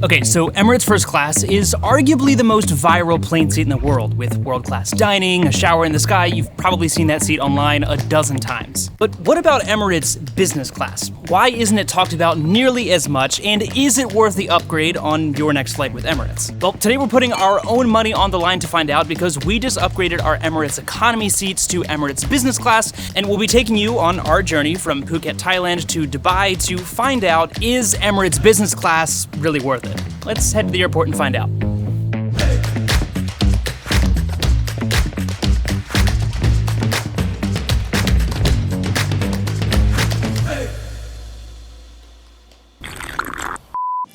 Okay, so Emirates First Class is arguably the most viral plane seat in the world, with world-class dining, a shower in the sky. You've probably seen that seat online a dozen times. But what about Emirates Business Class? Why isn't it talked about nearly as much, and is it worth the upgrade on your next flight with Emirates? Well, today we're putting our own money on the line to find out, because we just upgraded our Emirates economy seats to Emirates Business Class, and we'll be taking you on our journey from Phuket, Thailand to Dubai to find out, is Emirates Business Class really worth it? Let's head to the airport and find out.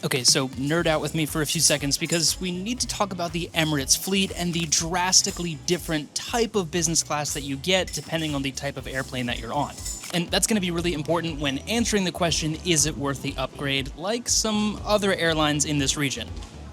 Okay, so nerd out with me for a few seconds because we need to talk about the Emirates fleet and the drastically different type of business class that you get depending on the type of airplane that you're on. And that's going to be really important when answering the question, is it worth the upgrade, like some other airlines in this region.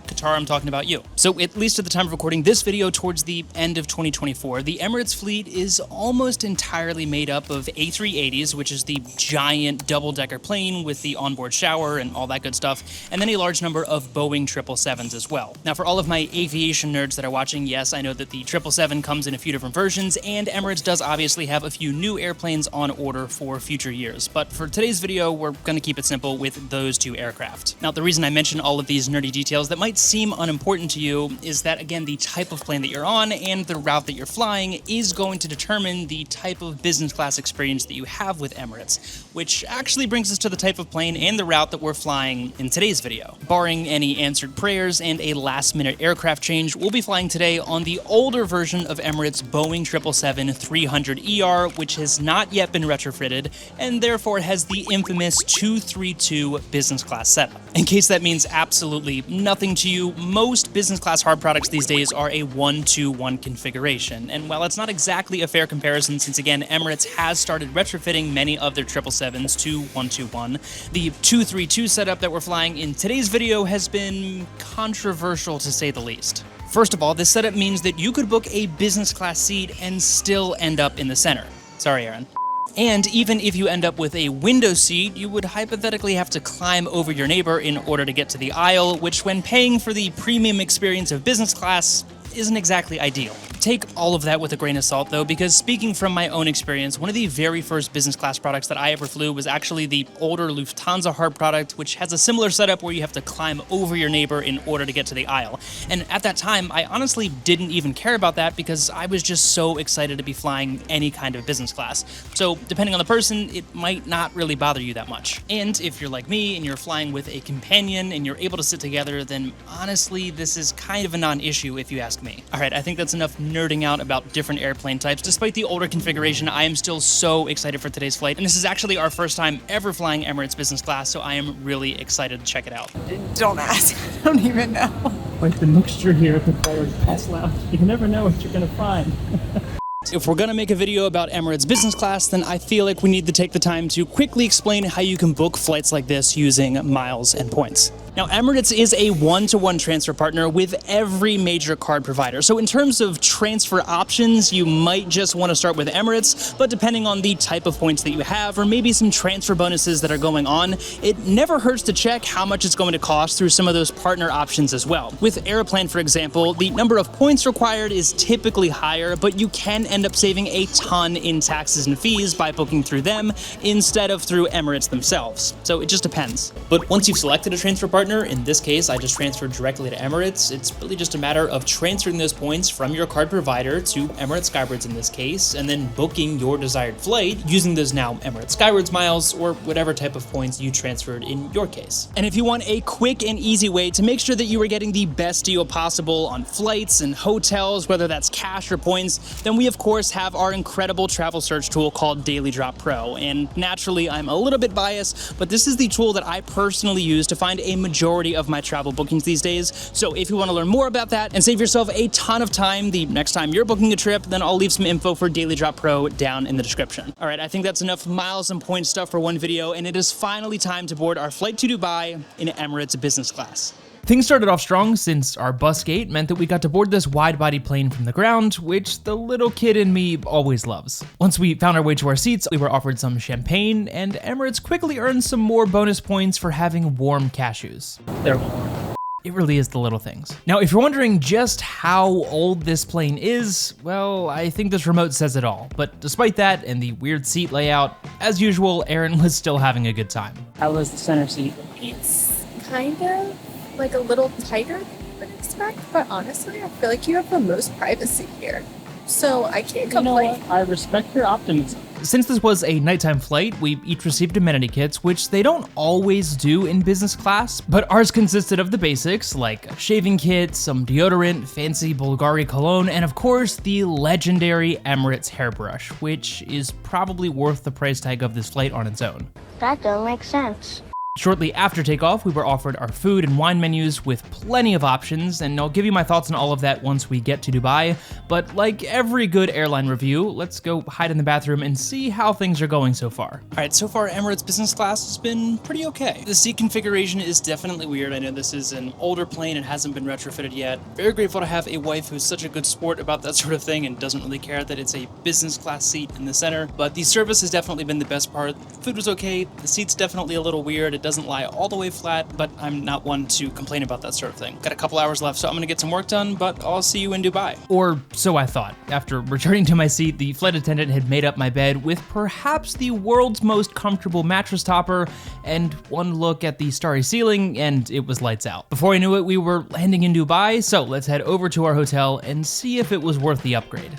Qatar, I'm talking about you. So at least at the time of recording this video, towards the end of 2024, the Emirates fleet is almost entirely made up of A380s, which is the giant double-decker plane with the onboard shower and all that good stuff, and then a large number of Boeing 777s as well. Now, for all of my aviation nerds that are watching, yes, I know that the 777 comes in a few different versions, and Emirates does obviously have a few new airplanes on order for future years. But for today's video, we're going to keep it simple with those two aircraft. Now, the reason I mention all of these nerdy details that might seem unimportant to you is that, again, the type of plane that you're on and the route that you're flying is going to determine the type of business class experience that you have with Emirates, which actually brings us to the type of plane and the route that we're flying in today's video. Barring any answered prayers and a last-minute aircraft change, we'll be flying today on the older version of Emirates Boeing 777-300ER, which has not yet been retrofitted and therefore has the infamous 232 business class setup. In case that means absolutely nothing to you, most business class hard products these days are a 1-2-1 configuration. And while it's not exactly a fair comparison, since again, Emirates has started retrofitting many of their 777s to 1-2-1, the 232 setup that we're flying in today's video has been controversial to say the least. First of all, this setup means that you could book a business class seat and still end up in the center. Sorry, Aaron. And even if you end up with a window seat, you would hypothetically have to climb over your neighbor in order to get to the aisle, which when paying for the premium experience of business class isn't exactly ideal. Take all of that with a grain of salt though, because speaking from my own experience, one of the very first business class products that I ever flew was actually the older Lufthansa hard product, which has a similar setup where you have to climb over your neighbor in order to get to the aisle. And at that time, I honestly didn't even care about that because I was just so excited to be flying any kind of business class. So depending on the person, it might not really bother you that much. And if you're like me and you're flying with a companion and you're able to sit together, then honestly, this is kind of a non-issue if you ask me. All right, I think that's enough nerding out about different airplane types. Despite the older configuration, I am still so excited for today's flight, and this is actually our first time ever flying Emirates Business Class, so I am really excited to check it out. Don't ask. I don't even know. Like the mixture here at the Forward Pass Lounge. You never know what you're gonna find. If we're gonna make a video about Emirates Business Class, then I feel like we need to take the time to quickly explain how you can book flights like this using miles and points. Now, Emirates is a one-to-one transfer partner with every major card provider. So in terms of transfer options, you might just want to start with Emirates, but depending on the type of points that you have, or maybe some transfer bonuses that are going on, it never hurts to check how much it's going to cost through some of those partner options as well. With Aeroplan, for example, the number of points required is typically higher, but you can end up saving a ton in taxes and fees by booking through them instead of through Emirates themselves. So it just depends. But once you've selected a transfer partner, in this case, I just transferred directly to Emirates. It's really just a matter of transferring those points from your card provider to Emirates Skywards in this case, and then booking your desired flight using those now Emirates Skywards miles or whatever type of points you transferred in your case. And if you want a quick and easy way to make sure that you are getting the best deal possible on flights and hotels, whether that's cash or points, then we of course have our incredible travel search tool called Daily Drop Pro. And naturally, I'm a little bit biased, but this is the tool that I personally use to find a majority of my travel bookings these days. So if you want to learn more about that and save yourself a ton of time the next time you're booking a trip, then I'll leave some info for Daily Drop Pro down in the description. All right, I think that's enough miles and points stuff for one video, and it is finally time to board our flight to Dubai in Emirates Business Class. Things started off strong since our bus gate meant that we got to board this wide-body plane from the ground, which the little kid in me always loves. Once we found our way to our seats, we were offered some champagne, and Emirates quickly earned some more bonus points for having warm cashews. They're warm. It really is the little things. Now, if you're wondering just how old this plane is, well, I think this remote says it all. But despite that and the weird seat layout, as usual, Erin was still having a good time. How was the center seat? It's kind of like a little tighter than you would expect, but honestly, I feel like you have the most privacy here. So I can't complain. You know what? I respect your optimism. Since this was a nighttime flight, we each received amenity kits, which they don't always do in business class, but ours consisted of the basics, like a shaving kit, some deodorant, fancy Bulgari cologne, and of course, the legendary Emirates hairbrush, which is probably worth the price tag of this flight on its own. That don't make sense. Shortly after takeoff, we were offered our food and wine menus with plenty of options, and I'll give you my thoughts on all of that once we get to Dubai. But like every good airline review, let's go hide in the bathroom and see how things are going so far. All right, so far Emirates business class has been pretty okay. The seat configuration is definitely weird. I know this is an older plane and hasn't been retrofitted yet. Very grateful to have a wife who's such a good sport about that sort of thing and doesn't really care that it's a business class seat in the center. But the service has definitely been the best part. The food was okay. The seat's definitely a little weird. It doesn't lie all the way flat, but I'm not one to complain about that sort of thing. Got a couple hours left, so I'm gonna get some work done, but I'll see you in Dubai. Or so I thought. After returning to my seat, the flight attendant had made up my bed with perhaps the world's most comfortable mattress topper, and one look at the starry ceiling, and it was lights out. Before I knew it, we were landing in Dubai, so let's head over to our hotel and see if it was worth the upgrade.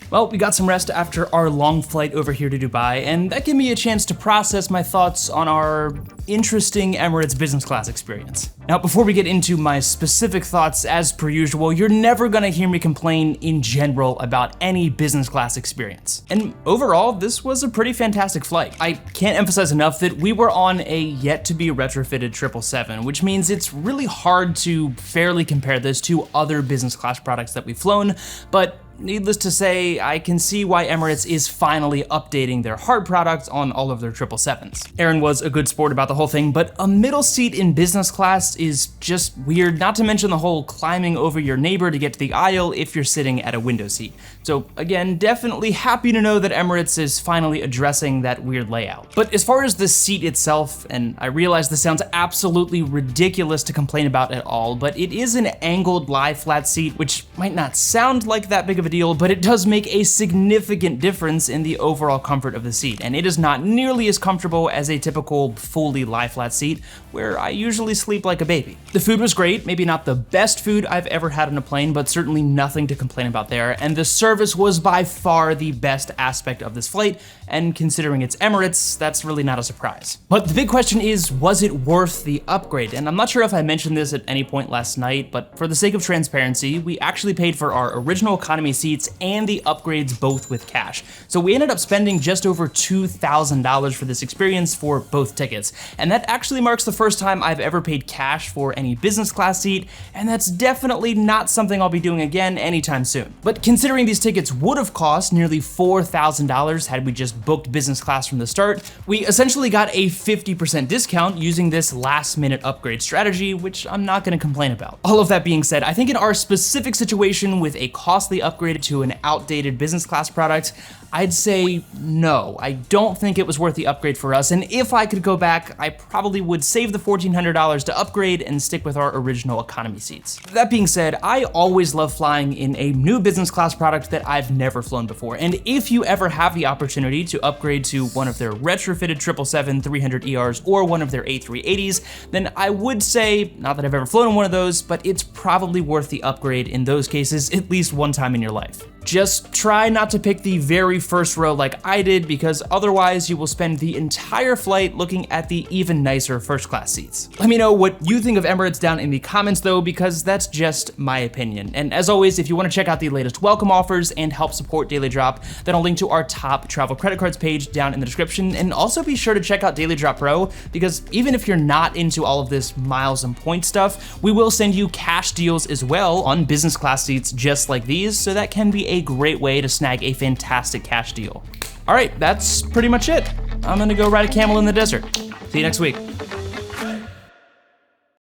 Well, we got some rest after our long flight over here to Dubai, and that gave me a chance to process my thoughts on our interesting Emirates business class experience. Now, before we get into my specific thoughts, as per usual, you're never gonna hear me complain in general about any business class experience. And overall, this was a pretty fantastic flight. I can't emphasize enough that we were on a yet-to-be retrofitted 777, which means it's really hard to fairly compare this to other business class products that we've flown, but needless to say, I can see why Emirates is finally updating their hard product on all of their 777s. Erin was a good sport about the whole thing, but a middle seat in business class is just weird, not to mention the whole climbing over your neighbor to get to the aisle if you're sitting at a window seat. So again, definitely happy to know that Emirates is finally addressing that weird layout. But as far as the seat itself, and I realize this sounds absolutely ridiculous to complain about at all, but it is an angled lie flat seat, which might not sound like that big of a deal, but it does make a significant difference in the overall comfort of the seat, and it is not nearly as comfortable as a typical fully lie flat seat, where I usually sleep like a baby. The food was great, maybe not the best food I've ever had on a plane, but certainly nothing to complain about there, and the service was by far the best aspect of this flight, and considering it's Emirates, that's really not a surprise. But the big question is, was it worth the upgrade? And I'm not sure if I mentioned this at any point last night, but for the sake of transparency, we actually paid for our original economy seats and the upgrades both with cash. So we ended up spending just over $2,000 for this experience for both tickets. And that actually marks the first time I've ever paid cash for any business class seat, and that's definitely not something I'll be doing again anytime soon. But considering these tickets would have cost nearly $4,000 had we just booked business class from the start, we essentially got a 50% discount using this last minute upgrade strategy, which I'm not gonna complain about. All of that being said, I think in our specific situation with a costly upgrade to an outdated business class product, I'd say no. I don't think it was worth the upgrade for us, and if I could go back, I probably would save the $1,400 to upgrade and stick with our original economy seats. That being said, I always love flying in a new business class product that I've never flown before, and if you ever have the opportunity to upgrade to one of their retrofitted 777-300ERs or one of their A380s, then I would say, not that I've ever flown one of those, but it's probably worth the upgrade in those cases at least one time in your life. Just try not to pick the very first row like I did, because otherwise you will spend the entire flight looking at the even nicer first class seats. Let me know what you think of Emirates down in the comments though, because that's just my opinion. And as always, if you want to check out the latest welcome offers and help support Daily Drop, then I'll link to our top travel credit cards page down in the description. And also be sure to check out Daily Drop Pro, because even if you're not into all of this miles and points stuff, we will send you cash deals as well on business class seats just like these, so that can be a great way to snag a fantastic cash deal. All right, that's pretty much it. I'm gonna go ride a camel in the desert. See you next week.